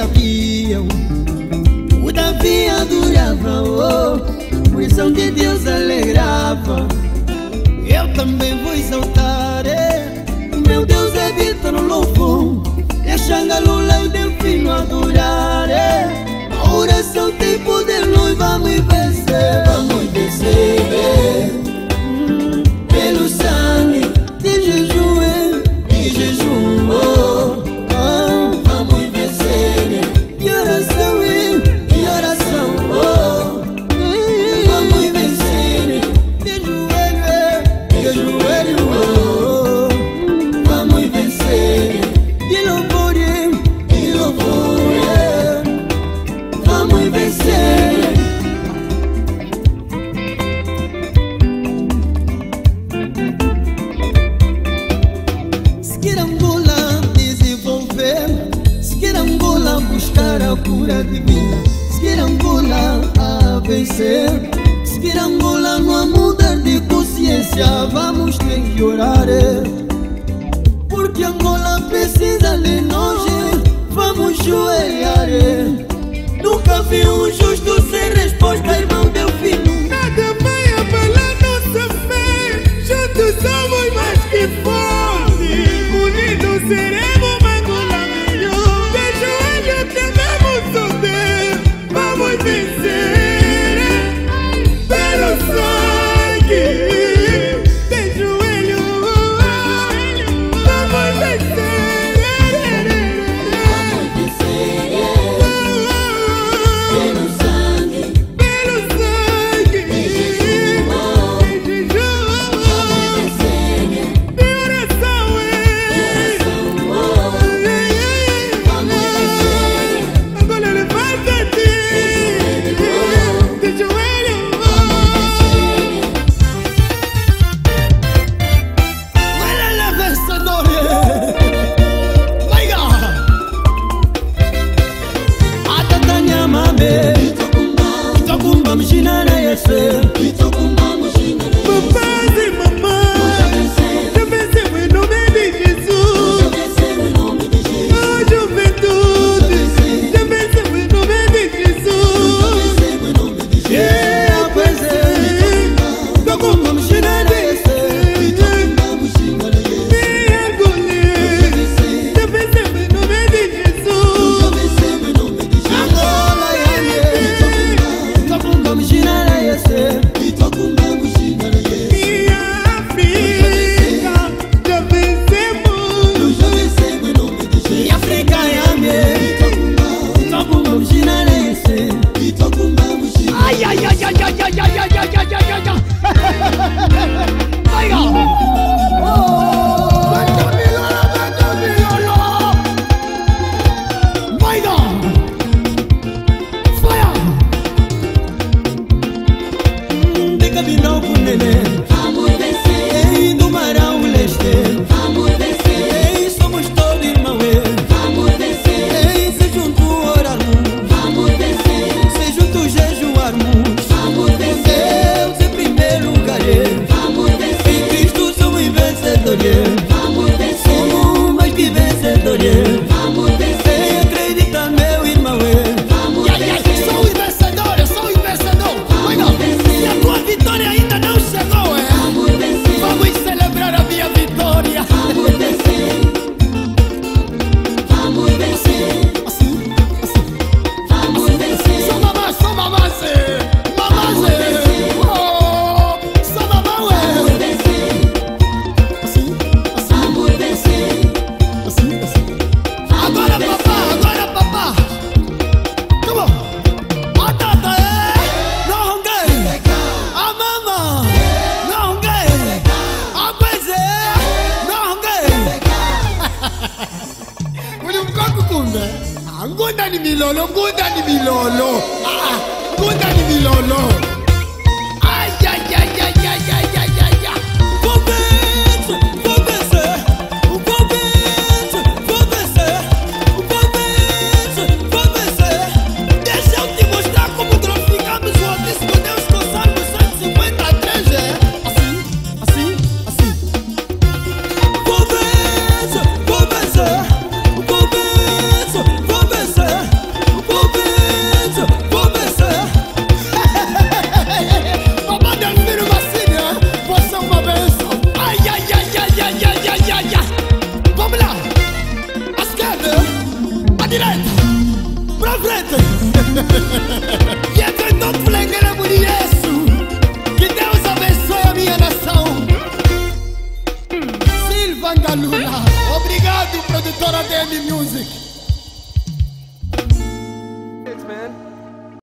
avião. O Davi adorava, oh, por isso que Deus alegrava. Eu também vou exaltar, meu Deus habita no louvor. E a Xangalula e o Delfino adorar, a oração tem poder, nós vamos vencer. Vamos vencer, pelo sangue de jejum, oh, oh, vamos vencer. E oração, oh, vamos vencer. De joelho, oh, vamos vencer. De louvor, vamos vencer. Seguir Angola, desenvolver. Seguir Angola, buscar a cura divina. Seguir Angola, a vencer. Seguir Angola, não mudar de consciência. Vamos ter que orar, porque Angola precisa de nós. Vamos joelhar. Nunca vi um justo sem resposta, irmão Delfino. Nada vai abalar nossa fé. Juntos somos mais que fortes. Unidos seremos uma Angola melhor. De joelho devemos subir. Vamos vencer pelo sangue. De joelho vamos vencer. Vamos vencer. Ei, do Marão Leste, vamos vencer. Ei, somos todos irmãos. Vamos vencer. Ei, se juntos orarmos. Vamos vencer. Se juntos jejuarmos. Vamos vencer. Deus em primeiro lugar. Vamos vencer. Em Cristo somos vencedores. Vamos vencer. Somos mais que vencedores. Vamos vencer. Acredita, meu irmão. Vamos vencer. Sou vencedor, sou vencedor. Vamos vencer. E a tua vitória ainda não chegou, Vamos vencer. Vamos celebrar a minha vitória. Vamos vencer. Vamos vencer. Assim, assim. Vamos vencer. Só mamãe, só mamãe. Mamãe. Oh, só mamãe. Vamos vencer. Assim, assim. Vamos vencer. Assim, assim. Agora papá. Come on. A tata não ganha. A mama não ganha. A coisa não ganha. Ulimkakukunda. Ngunda ni milolo. Ngunda ni milolo.